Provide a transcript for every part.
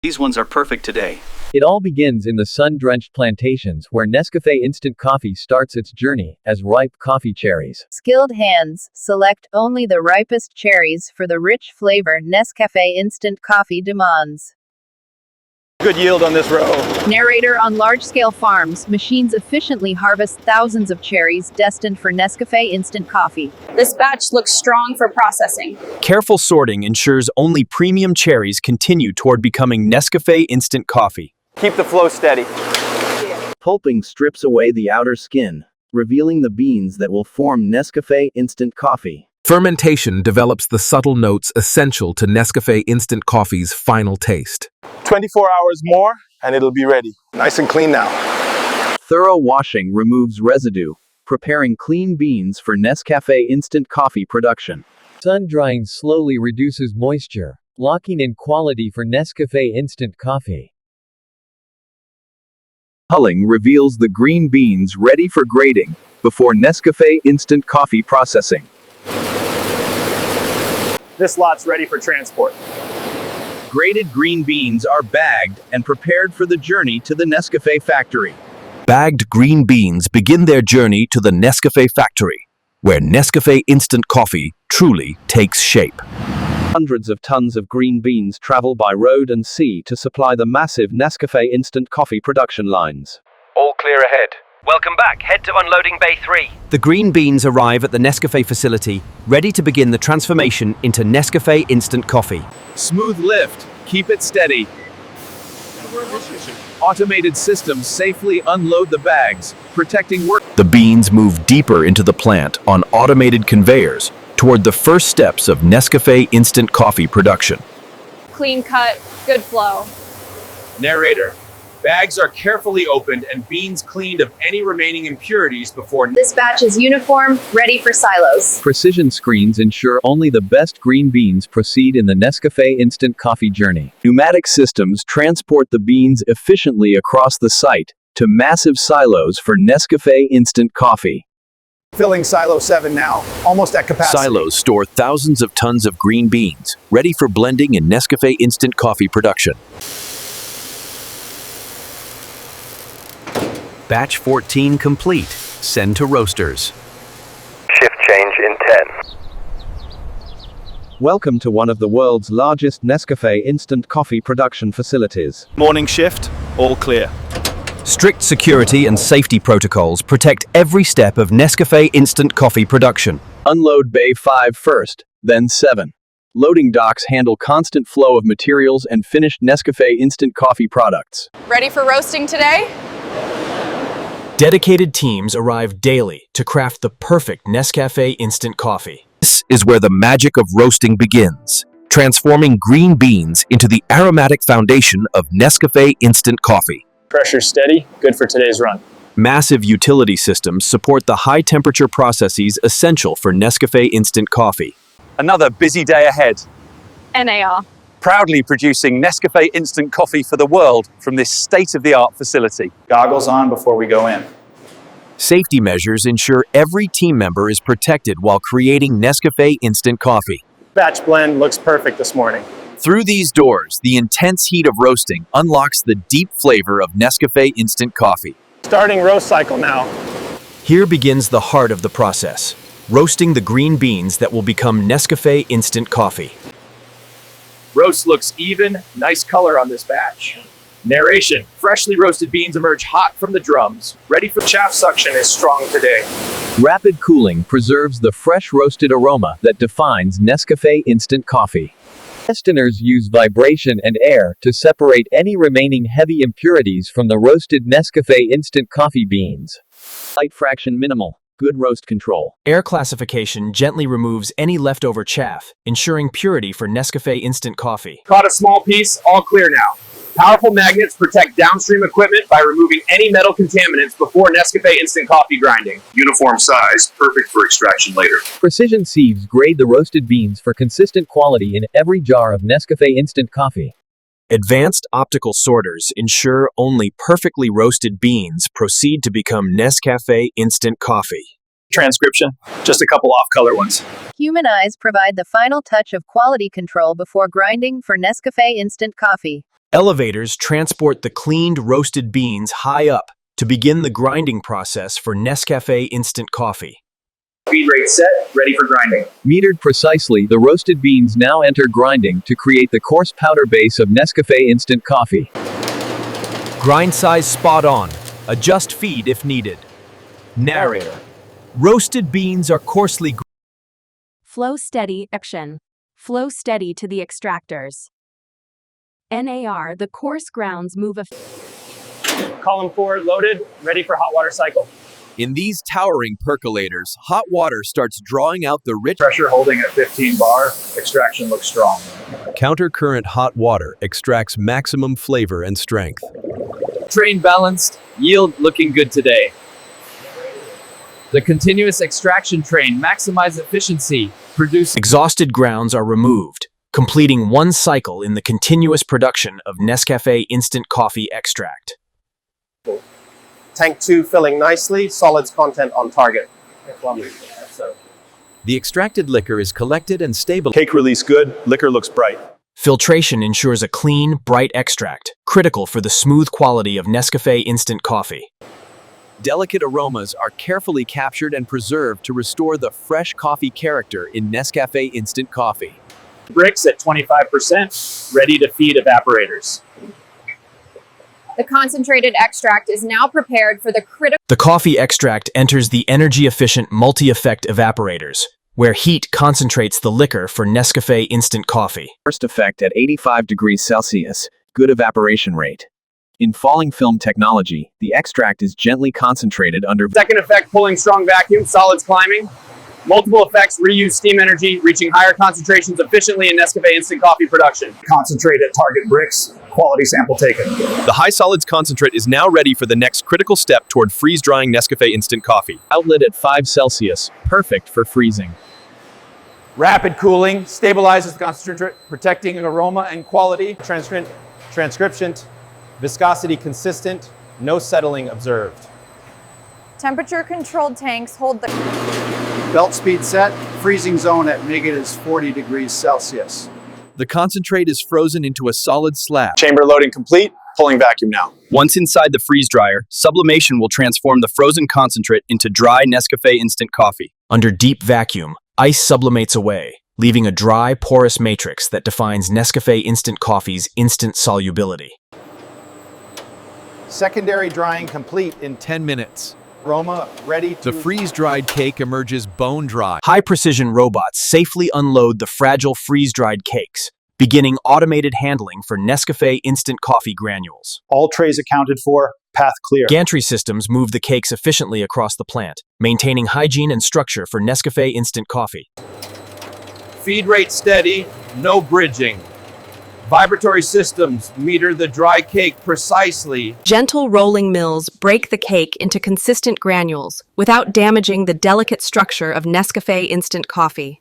These ones are perfect today. It all begins in the sun-drenched plantations where Nescafé instant coffee starts its journey, as ripe coffee cherries. Skilled hands select only the ripest cherries for the rich flavor Nescafé instant coffee demands. Good yield on this row. Narrator: on large-scale farms, machines efficiently harvest thousands of cherries destined for Nescafé instant coffee. This batch looks strong for processing. Careful sorting ensures only premium cherries continue toward becoming Nescafé instant coffee. Keep the flow steady. Pulping strips away the outer skin, revealing the beans that will form Nescafé instant coffee. Fermentation develops the subtle notes essential to Nescafé instant coffee's final taste. 24 hours more and it'll be ready. Nice and clean now. Thorough washing removes residue, preparing clean beans for Nescafé instant coffee production. Sun-drying slowly reduces moisture, locking in quality for Nescafé instant coffee. Hulling reveals the green beans ready for grating, before Nescafé instant coffee processing. This lot's ready for transport. Grated green beans are bagged and prepared for the journey to the Nescafé factory. Bagged green beans begin their journey to the Nescafé factory, where Nescafé instant coffee truly takes shape. Hundreds of tons of green beans travel by road and sea to supply the massive Nescafé instant coffee production lines. All clear ahead. Welcome back. Head to unloading bay 3. The green beans arrive at the Nescafé facility, ready to begin the transformation into Nescafé instant coffee. Smooth lift. Keep it steady. Automated systems safely unload the bags, protecting work. The beans move deeper into the plant on automated conveyors toward the first steps of Nescafé instant coffee production. Clean cut, good flow. Narrator. Bags are carefully opened and beans cleaned of any remaining impurities before. This batch is uniform, ready for silos. Precision screens ensure only the best green beans proceed in the Nescafé instant coffee journey. Pneumatic systems transport the beans efficiently across the site to massive silos for Nescafé instant coffee. Filling silo 7 now, almost at capacity. Silos store thousands of tons of green beans, ready for blending in Nescafé instant coffee production. Batch 14 complete. Send to roasters. Shift change in 10. Welcome to one of the world's largest Nescafé instant coffee production facilities. Morning shift, all clear. Strict security and safety protocols protect every step of Nescafé instant coffee production. Unload bay 5 first, then 7. Loading docks handle constant flow of materials and finished Nescafé instant coffee products. Ready for roasting today? Dedicated teams arrive daily to craft the perfect Nescafé instant coffee. This is where the magic of roasting begins, transforming green beans into the aromatic foundation of Nescafé instant coffee. Pressure steady, good for today's run. Massive utility systems support the high-temperature processes essential for Nescafé instant coffee. Another busy day ahead. NAR. Proudly producing Nescafé instant coffee for the world from this state-of-the-art facility. Goggles on before we go in. Safety measures ensure every team member is protected while creating Nescafé instant coffee. Batch blend looks perfect this morning. Through these doors, the intense heat of roasting unlocks the deep flavor of Nescafé instant coffee. Starting roast cycle now. Here begins the heart of the process, roasting the green beans that will become Nescafé instant coffee. Roast looks even, nice color on this batch. Narration. Freshly roasted beans emerge hot from the drums, ready for chaff suction is strong today. Rapid cooling preserves the fresh roasted aroma that defines Nescafé instant coffee. Testers use vibration and air to separate any remaining heavy impurities from the roasted Nescafé instant coffee beans. Light fraction minimal. Good roast control. Air classification gently removes any leftover chaff, ensuring purity for Nescafé instant coffee. Caught a small piece, all clear now. Powerful magnets protect downstream equipment by removing any metal contaminants before Nescafé instant coffee grinding. Uniform size, perfect for extraction later. Precision sieves grade the roasted beans for consistent quality in every jar of Nescafé instant coffee. Advanced optical sorters ensure only perfectly roasted beans proceed to become Nescafé instant coffee. Transcription, just a couple off-color ones. Human eyes provide the final touch of quality control before grinding for Nescafé instant coffee. Elevators transport the cleaned roasted beans high up to begin the grinding process for Nescafé instant coffee. Feed rate set, ready for grinding. Metered precisely, the roasted beans now enter grinding to create the coarse powder base of Nescafé instant coffee. Grind size spot on. Adjust feed if needed. Narrator. Roasted beans are coarsely Flow steady action. Flow steady to the extractors. NAR, the coarse grounds move Column 4 loaded, ready for hot water cycle. In these towering percolators, hot water starts drawing out the rich Pressure holding at 15 bar, extraction looks strong. countercurrent. Hot water extracts maximum flavor and strength. Train balanced, yield looking good today. The continuous extraction train maximize efficiency, produce. Exhausted grounds are removed, completing one cycle in the continuous production of Nescafé instant coffee extract. Tank 2 filling nicely, solids content on target. The extracted liquor is collected and stable. Cake release good, liquor looks bright. Filtration ensures a clean, bright extract, critical for the smooth quality of Nescafé instant coffee. Delicate aromas are carefully captured and preserved to restore the fresh coffee character in Nescafé instant coffee. Bricks at 25%, ready to feed evaporators. The concentrated extract is now prepared for the critical. The coffee extract enters the energy-efficient multi-effect evaporators, where heat concentrates the liquor for Nescafé instant coffee. First effect at 85 degrees Celsius, good evaporation rate. In falling film technology, the extract is gently concentrated under. Second effect, pulling strong vacuum, solids climbing. Multiple effects reuse steam energy, reaching higher concentrations efficiently in Nescafé instant coffee production. Concentrate at target bricks, quality sample taken. The high solids concentrate is now ready for the next critical step toward freeze-drying Nescafé instant coffee. Outlet at 5 Celsius, perfect for freezing. Rapid cooling stabilizes the concentrate, protecting aroma and quality. Transcription, viscosity consistent, no settling observed. Temperature controlled tanks hold the. Belt speed set, freezing zone at -40 degrees Celsius. The concentrate is frozen into a solid slab. Chamber loading complete, pulling vacuum now. Once inside the freeze dryer, sublimation will transform the frozen concentrate into dry Nescafé instant coffee. Under deep vacuum, ice sublimates away, leaving a dry, porous matrix that defines Nescafé instant coffee's instant solubility. Secondary drying complete in 10 minutes. aroma ready to. The freeze-dried cake emerges bone dry. High-precision robots safely unload the fragile freeze-dried cakes, beginning automated handling for Nescafé instant coffee granules. All trays accounted for, path clear. Gantry systems move the cakes efficiently across the plant, maintaining hygiene and structure for Nescafé instant coffee. Feed rate steady, no bridging. Vibratory systems meter the dry cake precisely. Gentle rolling mills break the cake into consistent granules without damaging the delicate structure of Nescafé instant coffee.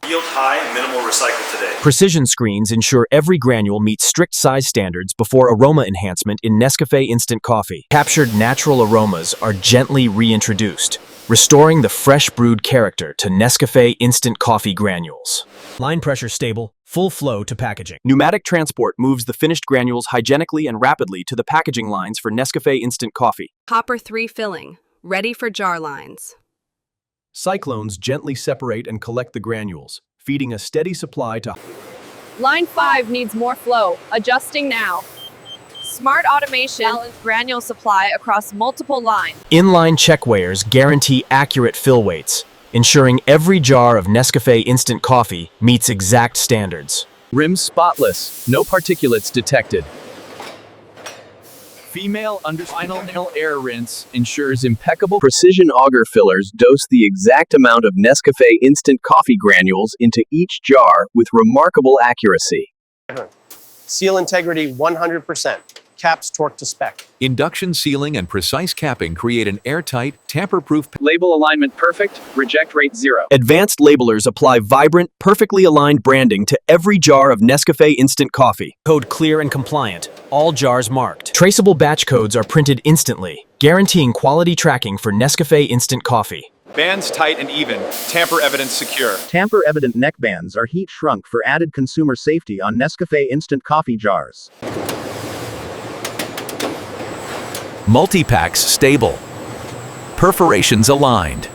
Yield high, minimal recycle today. Precision screens ensure every granule meets strict size standards before aroma enhancement in Nescafé instant coffee. Captured natural aromas are gently reintroduced, restoring the fresh brewed character to Nescafé instant coffee granules. Line pressure stable, full flow to packaging. Pneumatic transport moves the finished granules hygienically and rapidly to the packaging lines for Nescafé instant coffee. Hopper 3 filling, ready for jar lines. Cyclones gently separate and collect the granules, feeding a steady supply to. Line 5 needs more flow, adjusting now. Smart automation balanced granule supply across multiple lines. Inline check weighers guarantee accurate fill weights, ensuring every jar of Nescafé instant coffee meets exact standards. Rims spotless, no particulates detected. Female under final air rinse ensures impeccable. Precision auger fillers dose the exact amount of Nescafé instant coffee granules into each jar with remarkable accuracy. Seal integrity 100%. Caps torque to spec. Induction sealing and precise capping create an airtight, tamper-proof. Label alignment perfect, reject rate 0. Advanced labelers apply vibrant, perfectly aligned branding to every jar of Nescafé instant coffee. Code clear and compliant, all jars marked. Traceable batch codes are printed instantly, guaranteeing quality tracking for Nescafé instant coffee. Bands tight and even, tamper evidence secure. Tamper-evident neck bands are heat shrunk for added consumer safety on Nescafé instant coffee jars. Multi-packs stable. Perforations aligned.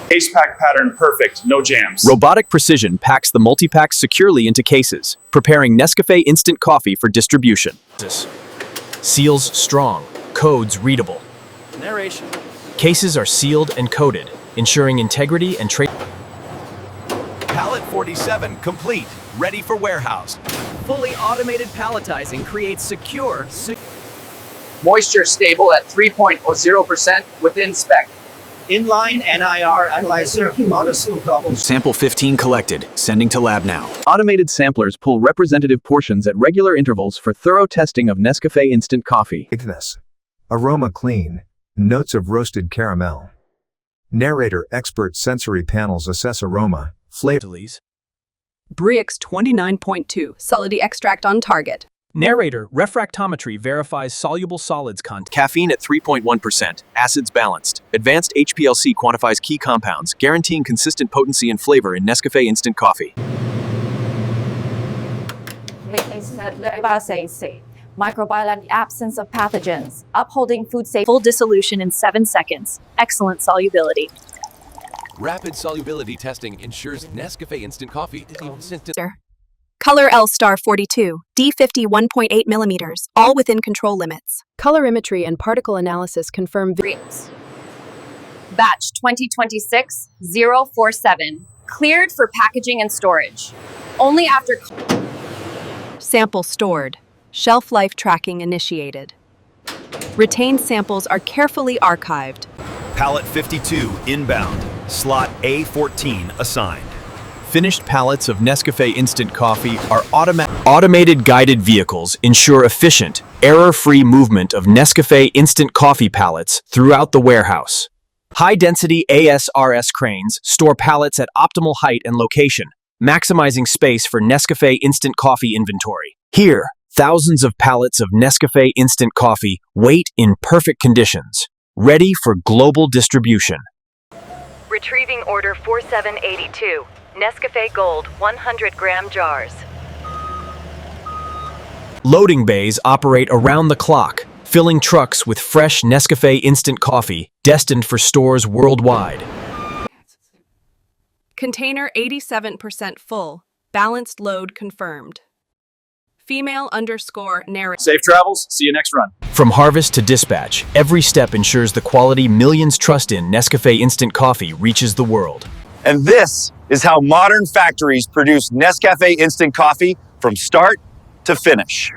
Case pack pattern perfect, no jams. Robotic precision packs the multi-packs securely into cases, preparing Nescafé instant coffee for distribution. Seals strong, codes readable. Narration. Cases are sealed and coded, ensuring integrity and trace. Pallet 47 complete, ready for warehouse. Fully automated palletizing creates secure. Moisture stable at 3.0% within spec. Inline NIR analyzer. Sample 15 collected, sending to lab now. Automated samplers pull representative portions at regular intervals for thorough testing of Nescafé instant coffee. Aroma clean. Notes of roasted caramel. Narrator expert sensory panels assess aroma, flavor. Brix 29.2, solidity extract on target. Narrator refractometry verifies soluble solids content. Caffeine at 3.1%, acids balanced. Advanced HPLC quantifies key compounds, guaranteeing consistent potency and flavor in Nescafé instant coffee. Microbial and the absence of pathogens, upholding food safety. Full dissolution in 7 seconds. Excellent solubility. Rapid solubility testing ensures Nescafé instant coffee is instant. Color L star 42, D50 1.8 millimeters, all within control limits. Colorimetry and particle analysis confirm Batch 2026-047, cleared for packaging and storage. Only after sample stored. Shelf life tracking initiated. Retained samples are carefully archived. Pallet 52 inbound. Slot A14 assigned. Finished pallets of Nescafé instant coffee are automated guided vehicles ensure efficient, error-free movement of Nescafé instant coffee pallets throughout the warehouse. High-density ASRS cranes store pallets at optimal height and location, maximizing space for Nescafé instant coffee inventory. Here, thousands of pallets of Nescafé instant coffee wait in perfect conditions, ready for global distribution. Retrieving order 4782, Nescafé Gold 100-gram jars. Loading bays operate around the clock, filling trucks with fresh Nescafé instant coffee destined for stores worldwide. Container 87% full. Balanced load confirmed. Female_narrator. Safe travels. See you next run. From harvest to dispatch, every step ensures the quality millions trust in Nescafé instant coffee reaches the world. And this is how modern factories produce Nescafé instant coffee from start to finish.